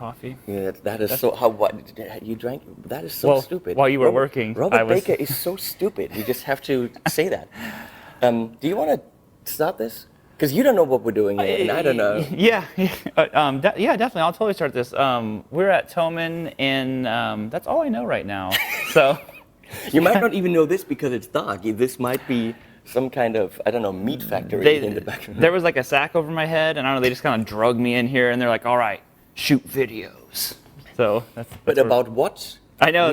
coffee. Yeah, that's so. What you drank? That is so stupid. While you were working, Robert Baker is so stupid. We just have to say that. Do you want to start this? Because you don't know what we're doing here, and I don't know. Yeah, definitely. I'll totally start this. We're at Thomann, and that's all I know right now. So you might not even know this because it's dark. This might be some kind of, I don't know, meat factory in the background. There was like a sack over my head, and I don't know, they just kind of drugged me in here, and they're like, all right, shoot videos. So that's but about what? I know.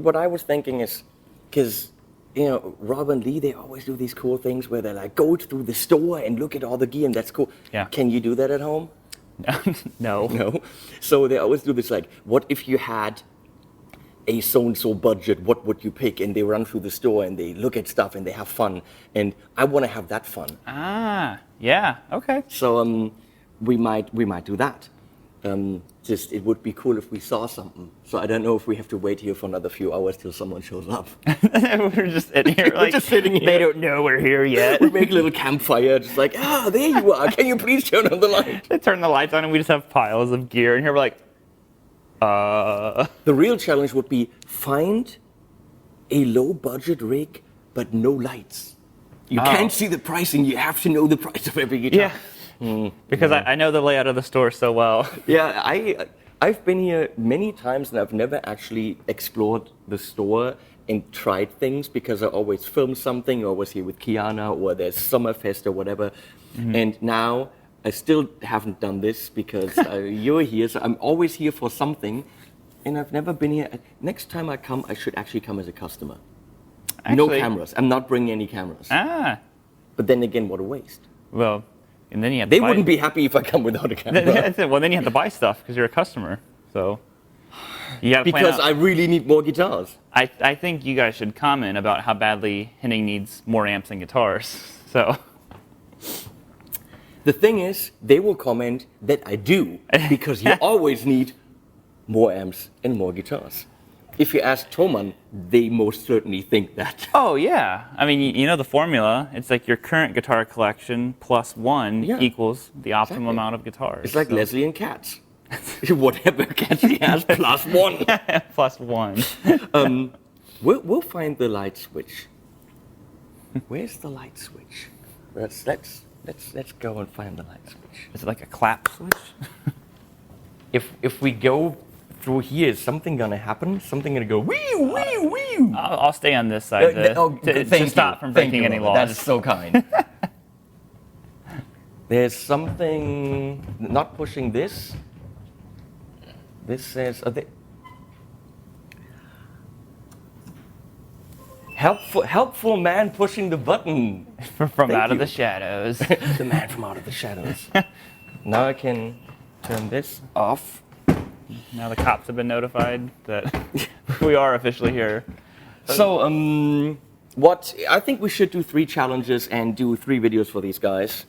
What I was thinking is, because, you know, Rob and Lee, they always do these cool things where they're like, go through the store and look at all the gear, and that's cool. Yeah. Can you do that at home? No. No? So they always do this, like, what if you had a so-and-so budget, what would you pick? And they run through the store and they look at stuff and they have fun. And I want to have that fun. Ah, yeah, okay. So we might do that. Just it would be cool if we saw something. So I don't know if we have to wait here for another few hours till someone shows up. We're just sitting here, like, just sitting here. They don't know we're here yet. We make a little campfire, just like, there you are. Can you please turn on the light? They turn the lights on and we just have piles of gear, and here we're like, The real challenge would be find a low-budget rig, but no lights. You can't see the pricing. You have to know the price of every guitar. Yeah, because I know the layout of the store so well. Yeah, I've been here many times, and I've never actually explored the store and tried things because I always film something, or was here with Kiana, or there's Summerfest or whatever. Mm-hmm. And now I still haven't done this because you're here, so I'm always here for something, and I've never been here. Next time I come, I should actually come as a customer. No cameras. I'm not bringing any cameras. But then again, what a waste. Well, and then you have they wouldn't be happy if I come without a camera. That's it. Well, then you have to buy stuff because you're a customer. So you got to plan because out. I really need more guitars. I think you guys should comment about how badly Henning needs more amps and guitars. So. The thing is, they will comment that I do, because you always need more amps and more guitars. If you ask Thomann, they most certainly think that. Oh, yeah. I mean, you know the formula. It's like your current guitar collection plus one equals the optimum amount of guitars. It's like Leslie and Katz. Whatever Katz he has, plus one. Plus one. We'll find the light switch. Where's the light switch? Let's go and find the light switch. Is it like a clap switch? If we go through here, is something gonna happen? Something gonna go wee wee wee? I'll stay on this side to stop from breaking any laws. That is so kind. There's something not pushing this. This says helpful man pushing the button. From out of the shadows. The man from out of the shadows. Now I can turn this off. Now the cops have been notified that we are officially here. So, what I think we should do 3 challenges and do 3 videos for these guys.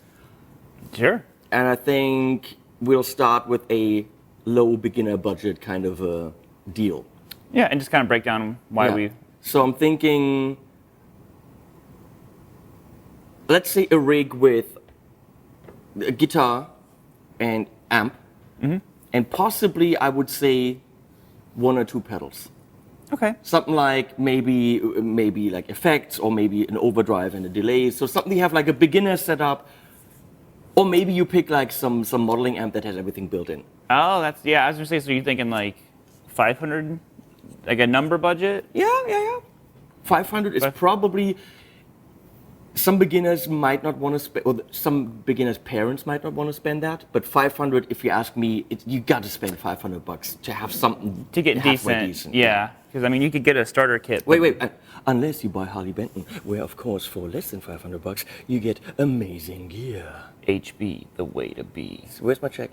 Sure. And I think we'll start with a low beginner budget kind of a deal. Yeah, and just kind of break down why we... So I'm thinking, let's say a rig with a guitar and amp, and possibly I would say 1 or 2 pedals. Okay. Something like maybe like effects, or maybe an overdrive and a delay. So something you have like a beginner setup, or maybe you pick like some modeling amp that has everything built in. Oh, I was gonna say, so you're thinking like 500, like a number budget? Yeah. 500 is probably, some beginners might not want to spend, or some beginners' parents might not want to spend that, but 500, if you ask me, you got to spend $500 to have something to get decent. Yeah, because I mean, you could get a starter kit. Wait, unless you buy Harley Benton, where of course for less than $500 you get amazing gear. HB, the way to be. So where's my check?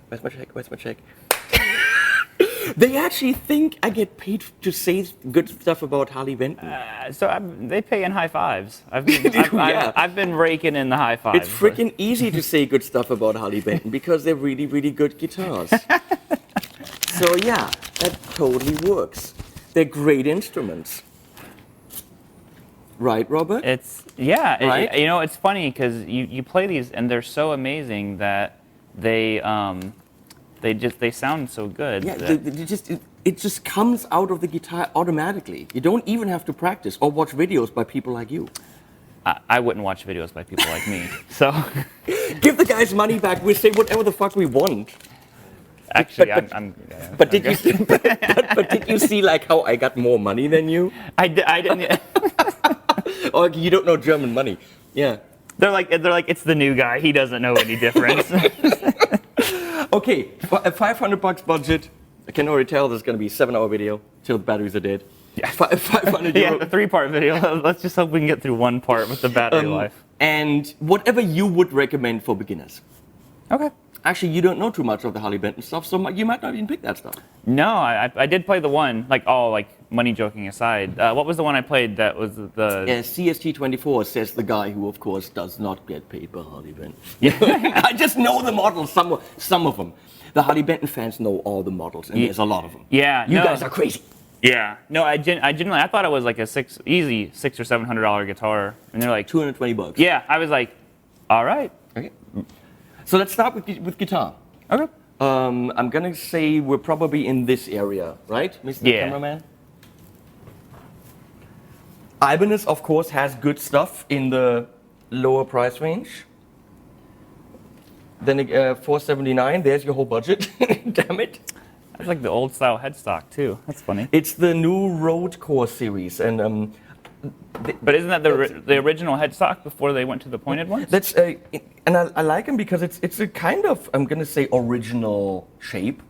They actually think I get paid to say good stuff about Harley Benton. They pay in high fives. I've been raking in the high fives. It's freaking easy to say good stuff about Harley Benton because they're really, really good guitars. So yeah, that totally works. They're great instruments. Right, Robert? Right? You know, it's funny because you play these and they're so amazing that they they sound so good. Yeah, that- it just comes out of the guitar automatically. You don't even have to practice or watch videos by people like you. I wouldn't watch videos by people like me. So Give the guys money back. We say whatever the fuck we want. actually, But did you see, but did you see like how I got more money than you? I didn't. Or you don't know German money? Yeah. They're like it's the new guy. He doesn't know any difference. Okay, for a $500 budget, I can already tell there's going to be a 7-hour video till the batteries are dead. Yeah. 500 Yeah, euro. the 3-part video. Let's just hope we can get through one part with the battery life. And whatever you would recommend for beginners. Okay. Actually, you don't know too much of the Harley Benton stuff, so you might not even pick that stuff. No, I did play the one, like money joking aside. What was the one I played that was the... CST24 says the guy who, of course, does not get paid by Harley Benton. I just know the models, some of them. The Harley Benton fans know all the models, and there's a lot of them. Yeah, You guys are crazy. Yeah, no, I genuinely, I thought it was like a easy $600 or $700 guitar, and they're like $220. Yeah, I was like, all right. Okay. So let's start with guitar. Okay. I'm gonna say we're probably in this area, right, Mr. Yeah. Cameraman? Ibanez, of course, has good stuff in the lower price range. Then $479, there's your whole budget. Damn it. That's like the old style headstock too. That's funny. It's the new Road Core series, and But isn't that the original headstock before they went to the pointed ones? that's and I like them because it's a kind of, I'm gonna say, original shape.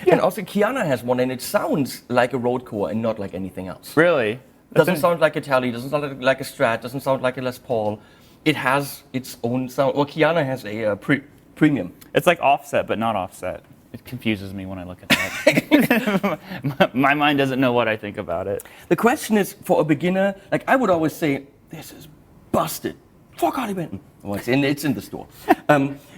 Yeah. And also Kiana has one, and it sounds like a Road Core and not like anything else. Really? Doesn't sound like a Tele, doesn't sound like a Strat, doesn't sound like a Les Paul. It has its own sound. Well, Kiana has a premium. It's like offset, but not offset. It confuses me when I look at that. My mind doesn't know what I think about it. The question is, for a beginner, like I would always say, this is busted. Fuck Harley Benton. Well, it's in the store.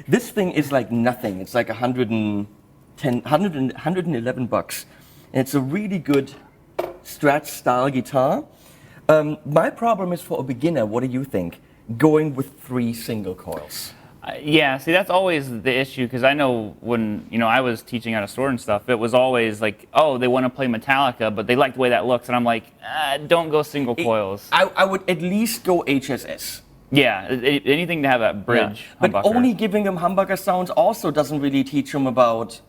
This thing is like nothing. It's like 111 bucks. And it's a really good Strat style guitar. My problem is, for a beginner, what do you think? Going with 3 single coils. Yeah, see, that's always the issue, because I know when I was teaching at a store and stuff, it was always like, oh, they want to play Metallica, but they like the way that looks, and I'm like, don't go single coils. I would at least go HSS. Yeah, anything to have that bridge. Yeah. But humbucker. only giving them humbucker sounds also doesn't really teach them about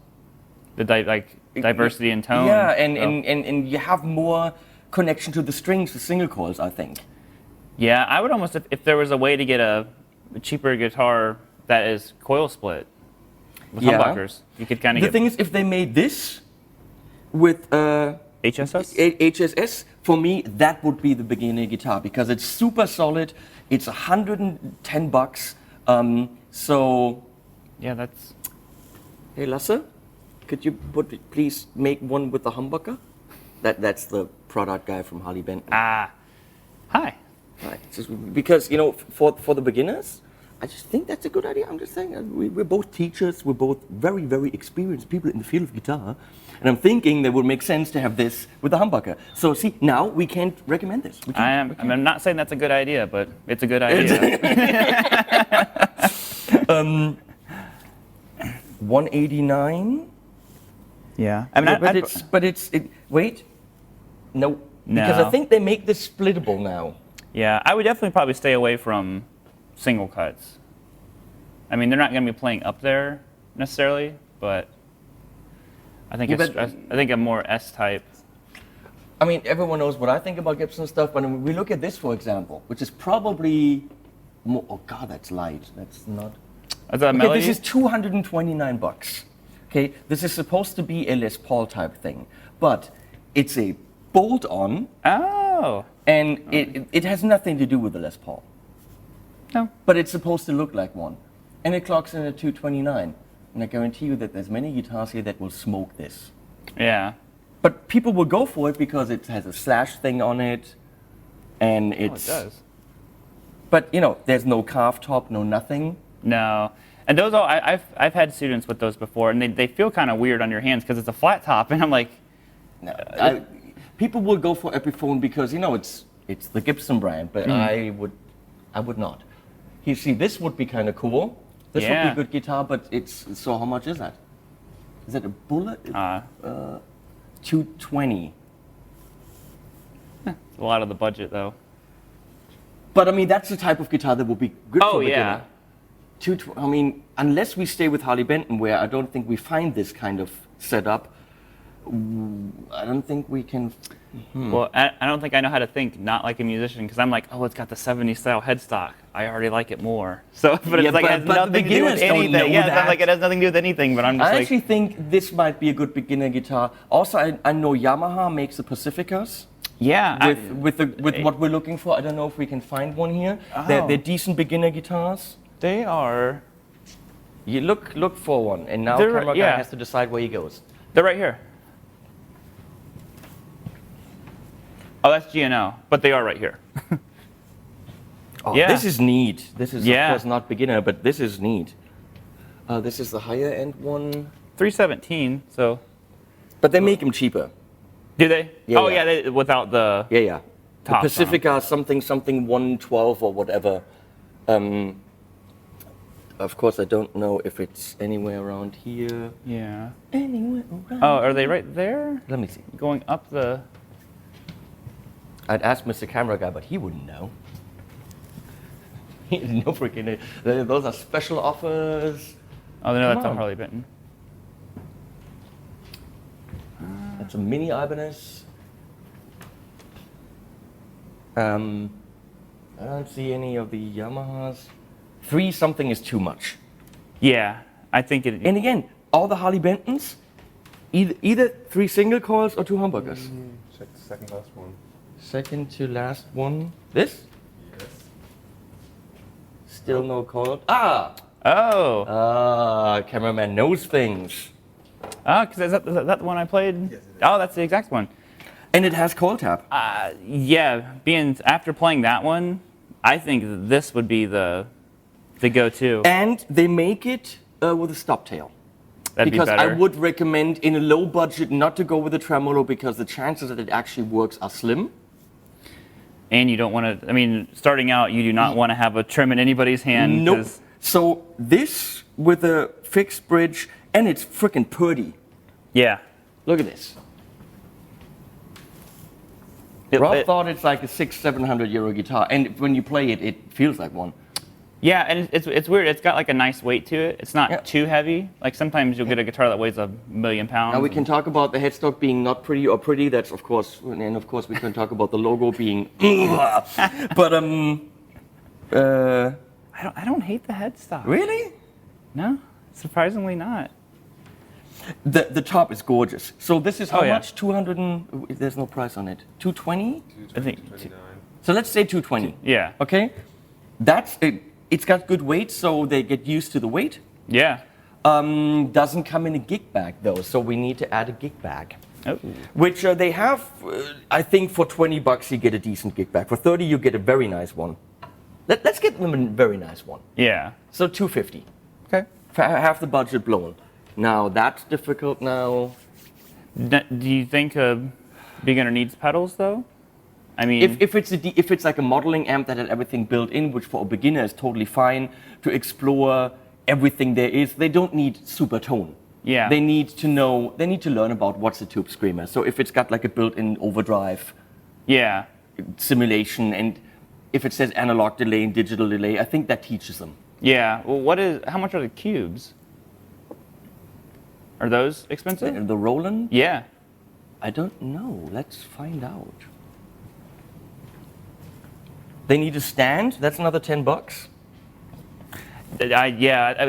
the diversity in tone. Yeah, and you have more connection to the strings with single coils, I think. Yeah, I would almost, if there was a way to get a cheaper guitar that is coil split with humbuckers, you could kind of The get... thing is, if they made this with HSS? HSS, for me, that would be the beginner guitar, because it's super solid. It's 110 bucks. So, Yeah, that's... hey, Lasse, could you please make one with the humbucker? That's the product guy from Harley Benton. Hi. Right. Because, for the beginners, I just think that's a good idea. I'm just saying, we're both teachers, we're both very, very experienced people in the field of guitar, and I'm thinking that would make sense to have this with the humbucker. So see, now we can't recommend this. I'm not saying that's a good idea, but it's a good idea. 189. Yeah. Wait. No. Because I think they make this splittable now. Yeah, I would definitely probably stay away from single cuts. I mean, they're not going to be playing up there necessarily, but I think I think a more S-type. I mean, everyone knows what I think about Gibson stuff, but when we look at this, for example, which is probably more, oh God, that's light. That's not. Is that a Okay, melody? this is 229 bucks. Okay, this is supposed to be a Les Paul type thing, but it's a bolt-on, Oh. and it has nothing to do with the Les Paul. No. But it's supposed to look like one. And it clocks in at 229. And I guarantee you that there's many guitars here that will smoke this. Yeah. But people will go for it because it has a slash thing on it. And it's... Oh, it does. But, there's no carved top, no nothing. No. And those all, I've had students with those before, and they feel kind of weird on your hands because it's a flat top, and I'm like... No, people will go for Epiphone because, it's the Gibson brand, but I would not. You see, this would be kind of cool. This would be a good guitar, but so how much is that? Is that a Bullet? 220. It's a lot of the budget though. But I mean, that's the type of guitar that would be good for a beginner. Yeah. I mean, unless we stay with Harley Benton, where I don't think we find this kind of setup, I don't think we can. Well, I don't think I know how to think not like a musician, because I'm like, oh, it's got the 70s style headstock. I already like it more. So, but it's like it has nothing to do with anything. Yeah, it's like it has nothing to do with anything. But I'm just I like, actually think this might be a good beginner guitar. Also, I know Yamaha makes the Pacificas. yeah, With what we're looking for. I don't know if we can find one here. Oh. They're decent beginner guitars. they are. You look for one, and now They're- camera guy yeah. has to decide where he goes. They're right here. Oh, that's GNO, but they are right here. Oh, Yeah. This is neat. This is Yeah. of course not beginner, but this is neat. This is the higher end one. 317. So, But they make them cheaper. do they? Yeah, oh yeah. yeah, without the. Yeah. The Top Pacifica something 112 or whatever. Of course, I don't know if it's anywhere around here. Yeah. Anywhere around. Oh, are they right there? Let me see. Going up the. I'd ask Mr. Camera Guy, but he wouldn't know. He has no freaking. Those are special offers. Oh, no, Come that's a on. Harley Benton. That's a mini Ibanez. I don't see any of the Yamahas. 3 something is too much. Yeah, I think it. And again, all the Harley Bentons, either 3 single coils or 2 humbuckers. Check the second last one. Second to last one. This? Yes. Still no coil. Ah! Cameraman knows things. Oh, because is that the one I played? Yes, it is. Oh, that's the exact one. And it has coil tap. Yeah, being after playing that one, I think this would be the go-to. And they make it with a stop tail. That'd Because be I better. would recommend in a low budget not to go with a tremolo because the chances that it actually works are slim. And you don't want to. I mean, starting out, you do not want to have a trim in anybody's hand. Nope. 'cause- So this with a fixed bridge, and it's freaking pretty. Yeah. Look at this. It- Rob it- thought it's like a €600-700 guitar, and when you play it, it feels like one. Yeah, and it's weird. It's got like a nice weight to it. It's not Yeah. too heavy. Like sometimes you'll get a guitar that weighs 1,000,000 pounds. Now we can talk about the headstock being not pretty or pretty. That's of course, and of course we can talk about the logo being. But I don't hate the headstock. really, No, surprisingly not. the top is gorgeous. So this is how Oh, yeah. much? 200 and there's no price on it. 220. I think- 229. So let's say 220. Yeah. Okay, that's it. It's got good weight, so they get used to the weight. Yeah. Doesn't come in a gig bag though, so we need to add a gig bag. Oh. Which they have, I think for $20 you get a decent gig bag. For 30 you get a very nice one. Let's get them a very nice one. Yeah. So $250. Okay. Half the budget blown. Now that's difficult now. Do you think a beginner needs pedals though? I mean, If it's like a modeling amp that had everything built in, which for a beginner is totally fine to explore everything there is, they don't need super tone. Yeah. They need to learn about what's a tube screamer. So if it's got like a built-in overdrive yeah. simulation, and if it says analog delay and digital delay, I think that teaches them. Yeah. Well, how much are the cubes? Are those expensive? The Roland? Yeah. I don't know. Let's find out. They need a stand. That's another $10.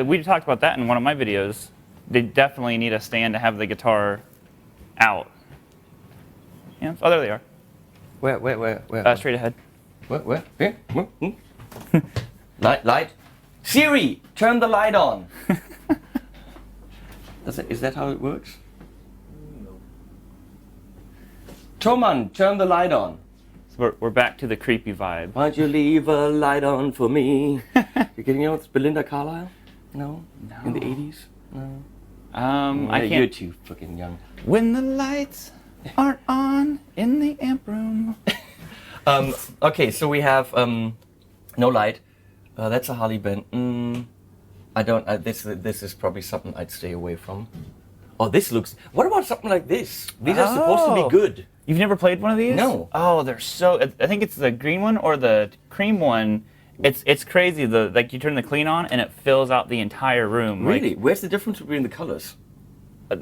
We talked about that in one of my videos. They definitely need a stand to have the guitar out. Yeah. Oh, there they are. Where? Straight ahead. Where? Here? Light. Siri, turn the light on. Is that how it works? No. Thomann, turn the light on. So we're back to the creepy vibe. Why'd you leave a light on for me? You know it's Belinda Carlisle? No? In the 80s? No? I You're can't. too fucking young. When the lights aren't on in the amp room. Okay, so we have no light. That's a Harley Benton. This is probably something I'd stay away from. Oh, this looks... What about something like this? These are supposed to be good. You've never played one of these? No. Oh, they're so... I think it's the green one or the cream one. It's crazy. Like you turn the clean on and it fills out the entire room. Really? Like, Where's the difference between the colors?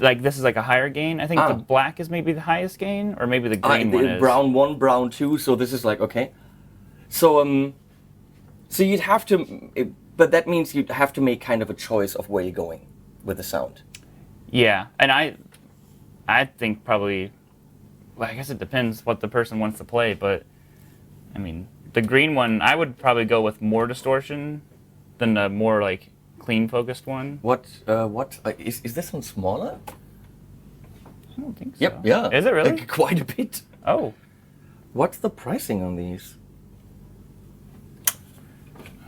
like this is like a higher gain. I think the black is maybe the highest gain, or maybe the green one is. Brown 1, brown 2, so this is like, okay. So, so you'd have to... But that means you'd have to make kind of a choice of where you're going with the sound. Yeah, and I think probably... Well, I guess it depends what the person wants to play, but... I mean, the green one, I would probably go with more distortion than the more, like, clean-focused one. Is this one smaller? I don't think so. Yep, yeah. Is it really? Like, quite a bit. Oh. What's the pricing on these?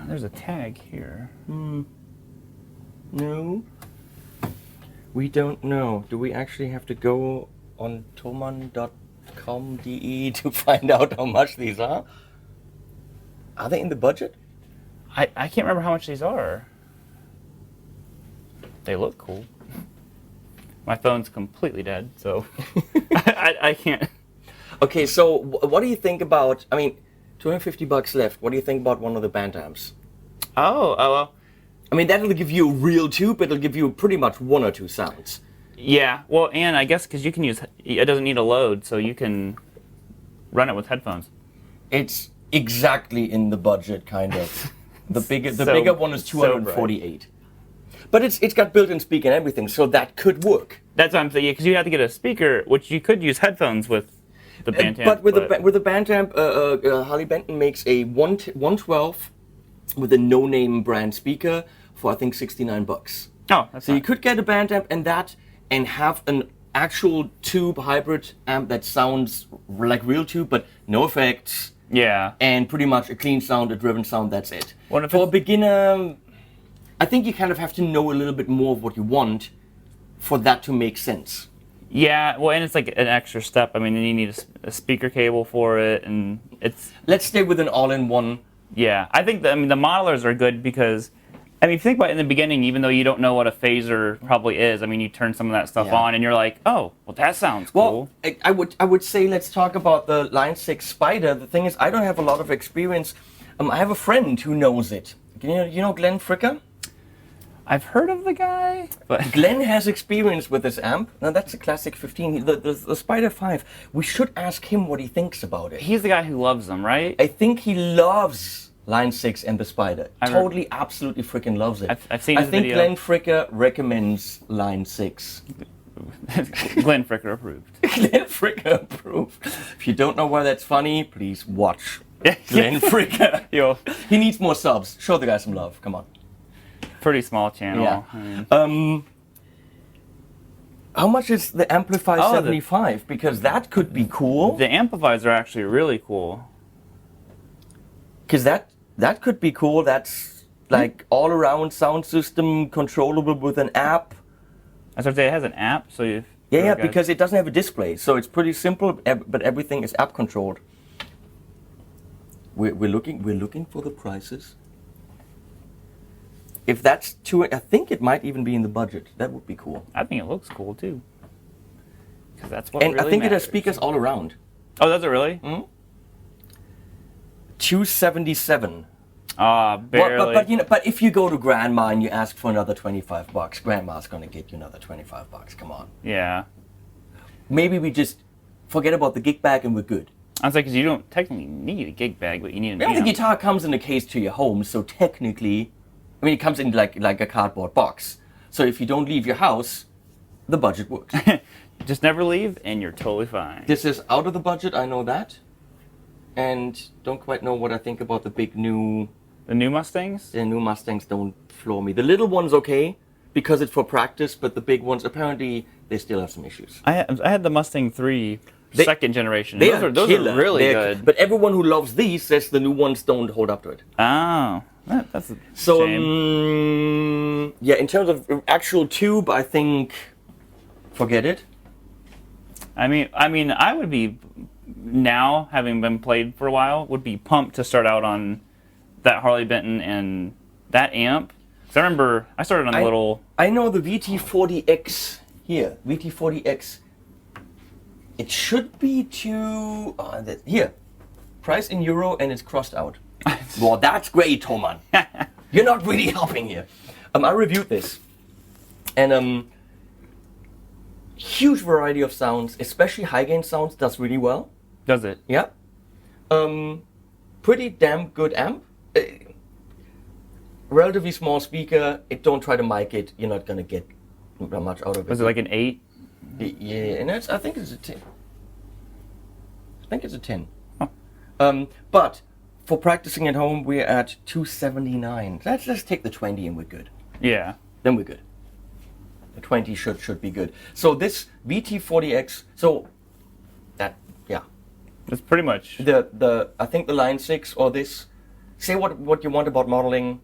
There's a tag here. No. We don't know. Do we actually have to go on Thomann.com.de to find out how much these are? Are they in the budget? I can't remember how much these are. They look cool. My phone's completely dead, so I can't. Okay, so what do you think about, I mean, $250 left. What do you think about one of the band amps? Oh, well. I mean, that'll give you a real tube, but it'll give you pretty much 1 or 2 sounds. Yeah, well, and I guess because you can use, it doesn't need a load, so you can run it with headphones. It's exactly in the budget, kind of. The bigger one is 248. But it's got built-in speaker and everything, so that could work. That's what I'm saying, because you have to get a speaker, which you could use headphones with the band amp. But with the band amp, Harley Benton makes a 112 with a no-name brand speaker for I think $69. Oh, that's so you could get a band amp and have an actual tube hybrid amp that sounds like real tube, but no effects. Yeah. And pretty much a clean sound, a driven sound. That's it. For a beginner, I think you kind of have to know a little bit more of what you want for that to make sense. Yeah, well, and it's like an extra step. I mean, then you need a speaker cable for it, and it's... Let's stay with an all-in-one. Yeah, I think the modelers are good because, I mean, if you think about it in the beginning, even though you don't know what a phaser probably is, I mean, you turn some of that stuff on, and you're like, oh, well, that sounds cool. Well, I would say let's talk about the Line6 Spider. The thing is, I don't have a lot of experience. I have a friend who knows it. You know Glenn Fricker? I've heard of the guy, but Glenn has experience with this amp. Now that's a classic 15. The Spider 5. We should ask him what he thinks about it. He's the guy who loves them, right? I think he loves Line 6 and the Spider. Totally, absolutely freaking loves it. I've seen his video. I think Glenn Fricker recommends Line 6. Glenn Fricker approved. Glenn Fricker approved. If you don't know why that's funny, please watch Glenn Fricker. Yo. He needs more subs. Show the guy some love. Come on. Pretty small channel. Yeah. I mean. How much is the Amplifi 75? Because that could be cool. The amplifiers are actually really cool. Because that could be cool. That's like all-around sound system, controllable with an app. I was going to say it has an app, so you. Yeah, because it doesn't have a display, so it's pretty simple. But everything is app controlled. We're looking for the prices. If that's too, I think it might even be in the budget. That would be cool. I think it looks cool too. Because that's what. And really I think matters. it has speakers all around. Oh, does it really? Mm-hmm. 277. Barely. But you know, but if you go to Grandma and you ask for another $25, Grandma's gonna get you another $25. Come on. Yeah. Maybe we just forget about the gig bag and we're good. I was like, because you don't technically need a gig bag, but you need an Well, amp. the guitar comes in a case to your home, so technically, I mean, it comes in like a cardboard box. So if you don't leave your house, the budget works. Just never leave, and you're totally fine. This is out of the budget, I know that. And don't quite know what I think about the big new... The new Mustangs? The new Mustangs don't floor me. The little one's okay, because it's for practice, but the big ones, apparently, they still have some issues. I had the Mustang 3 second generation. Those are really good. But everyone who loves these says the new ones don't hold up to it. Oh, that's a So, shame. yeah, in terms of actual tube, I think, forget it. I mean, I would be, now, having been played for a while, would be pumped to start out on that Harley Benton and that amp. So I remember I started on a little... I know the VT20X here, VT40X. It should be here, price in euro, and it's crossed out. Well, that's great, Thomann. You're not really helping here. I reviewed this, and huge variety of sounds, especially high gain sounds, does really well. Does it? Yeah. Pretty damn good amp. Relatively small speaker. Don't try to mic it. You're not gonna get much out of it. Was it like an 8? Yeah, and I think it's a 10. I think it's a 10. Oh. But for practicing at home, we're at 279. Let's take the 20 and we're good. Yeah. Then we're good. The 20 should be good. So this VT40X. So that That's pretty much I think the Line6 or this. Say what you want about modeling.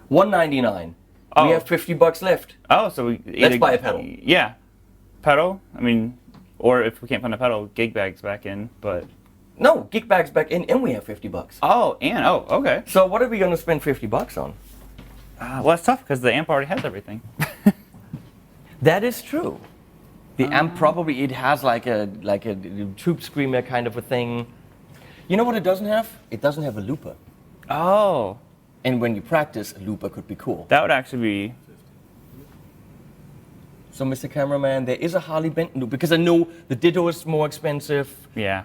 199. Oh. We have $50 left. Oh, so we Let's buy a pedal. Yeah, pedal. I mean, or if we can't find a pedal, gig bag's back in. But No, gig bag's back in, and we have $50. Okay. So what are we gonna spend $50 on? Well, that's tough because the amp already has everything. That is true. The amp probably it has like a tube screamer kind of a thing. You know what it doesn't have? It doesn't have a looper. Oh, And when you practice, a looper could be cool. that would actually be. So, Mr. Cameraman, there is a Harley Benton looper because I know the Ditto is more expensive. Yeah.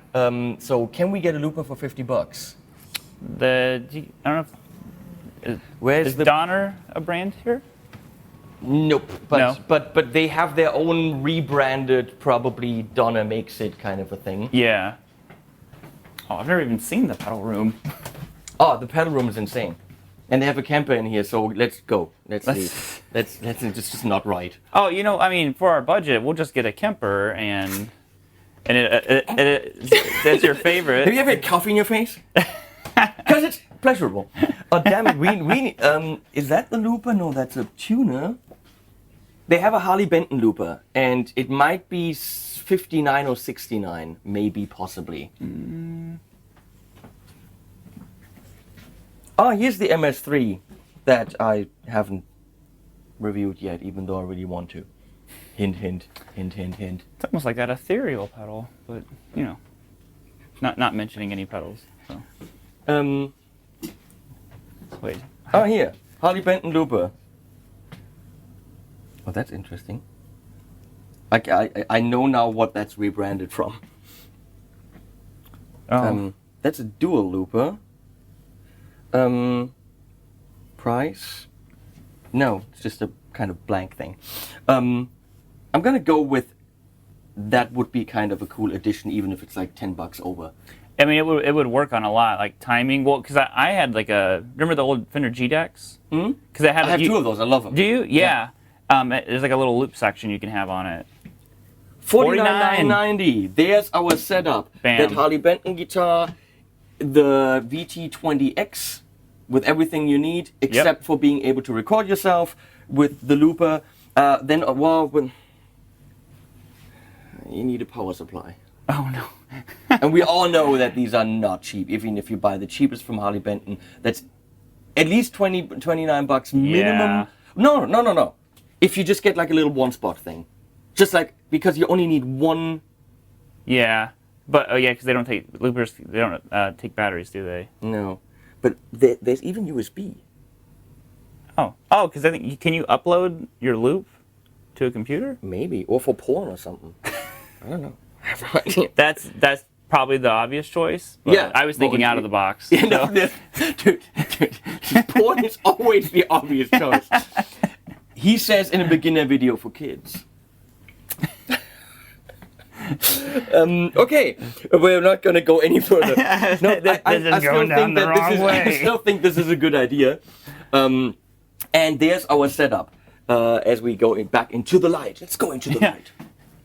So, can we get a looper for $50? I don't know. Where's Is the Donner a brand here? Nope. But, No. but they have their own rebranded, probably Donna makes it kind of a thing. Yeah. Oh, I've never even seen the pedal room. Oh, the pedal room is insane. And they have a camper in here, so let's go. Let's leave. It's just not right. Oh, I mean, for our budget, we'll just get a Kemper and that's your favorite. Have you ever had coffee in your face? Because it's pleasurable. Oh, damn it. We need, is that the looper? No, that's a tuner. They have a Harley Benton looper, and it might be 59 or 69, maybe, possibly. Oh, here's the MS3 that I haven't reviewed yet, even though I really want to. Hint, hint, hint, hint, hint. It's almost like that ethereal pedal, but not mentioning any pedals. So. Wait. Oh, here, Harley Benton looper. Oh, that's interesting. I know now what that's rebranded from. Oh. That's a dual looper. Price? No, it's just a kind of blank thing. I'm gonna go with that would be kind of a cool addition, even if it's like $10 over. I mean, it would work on a lot, like timing. Well, because I had like remember the old Fender G decks? Hmm? Because I I have two of those. I love them. Do you? Yeah. There's like a little loop section you can have on it. $49.90. There's our setup. Bam. That Harley Benton guitar, the VT20X, with everything you need, except for being able to record yourself with the looper. Then, you need a power supply. Oh no. And we all know that these are not cheap. Even if you buy the cheapest from Harley Benton, that's at least $29 minimum. Yeah. No. If you just get like a little one spot thing. Just like, because you only need one. Yeah. But because they don't take loopers. They don't take batteries, do they? No. But there's even USB. Oh, because I think can you upload your loop to a computer? Maybe. Or for porn or something. I don't know. I have no idea. That's probably the obvious choice. But Yeah. I was thinking out of the box. You know, dude, porn is always the obvious choice. He says in a beginner video for kids. Okay, we're not going to go any further. No, I still think this is a good idea. And there's our setup as we go back into the light. Let's go into the light.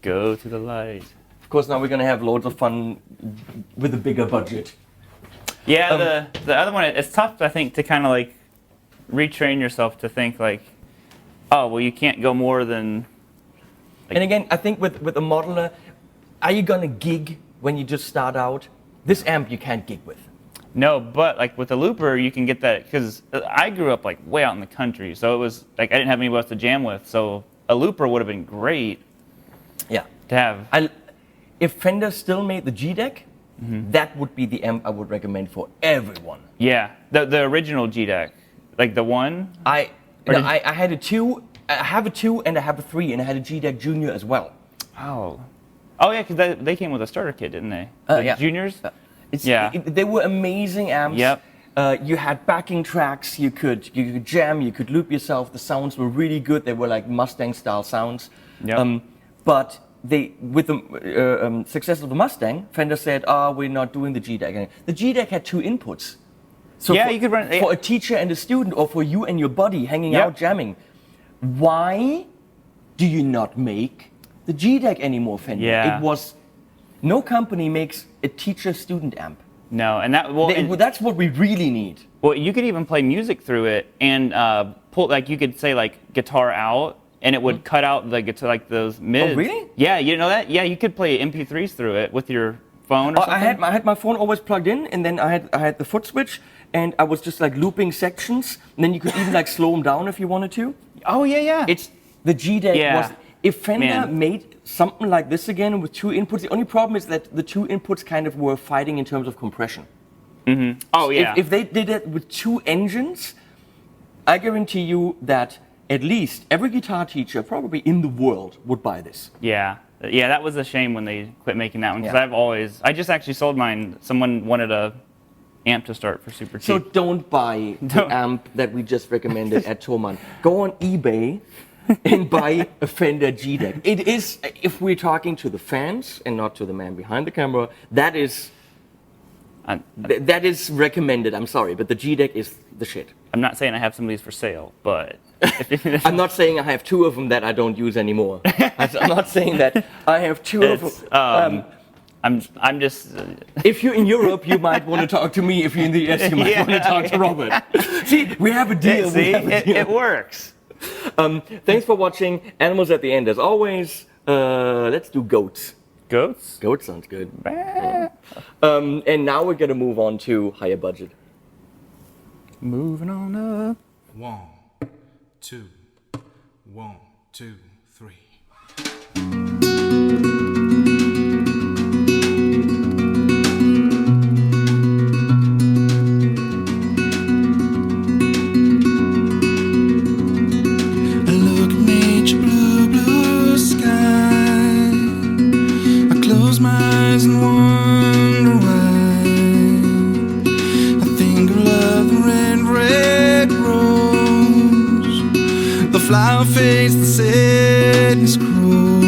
Go to the light. Of course, now we're going to have loads of fun with a bigger budget. Yeah, the other one, it's tough, I think, to kind of like retrain yourself to think like, oh, well, you can't go more than. And again, I think with a modeler, are you going to gig when you just start out? This amp you can't gig with. No, but like with the looper, you can get that because I grew up like way out in the country, so it was like I didn't have anybody else to jam with. So a looper would have been great Yeah. to have. If Fender still made the G-Deck, that would be the amp I would recommend for everyone. Yeah, the original G-Deck, like the one. I had a 2, I have a 2 and I have a 3, and I had a G-Deck Junior as well. Oh yeah, because they came with a starter kit, didn't they? The Yeah. Juniors. They were amazing amps. Yep. You had backing tracks. You could jam. You could loop yourself. The sounds were really good. They were like Mustang-style sounds. Yep. But with the success of the Mustang, Fender said, we're not doing the G-Deck anymore. The G-Deck had 2 inputs. So Yeah, for, you could run- for a teacher and a student, or for you and your buddy hanging Yep. out jamming. Why do you not make the G-Deck anymore, Fender? Yeah. It was, no company makes a teacher-student amp. No, and that That's what we really need. well, you could even play music through it and pull, like you could say like guitar out, and it would cut out the guitar, like those mids. Oh, really? Yeah, you know that? Yeah, you could play MP3s through it with your phone or something. I had my phone always plugged in, and then I had the foot switch, and I was just like looping sections, and then you could even like slow them down if you wanted to. Oh yeah. It's the G-Deck Yeah. was. If Fender Man. made something like this again with 2 inputs, the only problem is that the 2 inputs kind of were fighting in terms of compression. Oh yeah. If they did it with 2 engines, I guarantee you that at least every guitar teacher probably in the world would buy this. Yeah, that was a shame when they quit making that one, because Yeah. I just actually sold mine. Someone wanted a amp to start for super cheap. So don't buy the Don't. amp that we just recommended at Thomann. Go on eBay and buy a Fender G-Deck. It is, if we're talking to the fans and not to the man behind the camera, that is recommended. I'm sorry, but the G-Deck is the shit. I'm not saying I have some of these for sale, but I'm not saying I have 2 of them that I don't use anymore. I'm not saying that I have 2 of them. I'm just If you're in Europe, you might want to talk to me. If you're in the US, you might want to talk to Robert. See, we have a deal. see, it works. Thanks for watching. Animals at the end, as always. Let's do goats. Goats. Goat sounds good. And now we're gonna move on to higher budget. Moving on up. 1, 2, 1, 2, 3. I look at nature, blue, blue sky. I close my eyes and wonder why. I think of love, the red, red rose, the flower face, the sadness grows.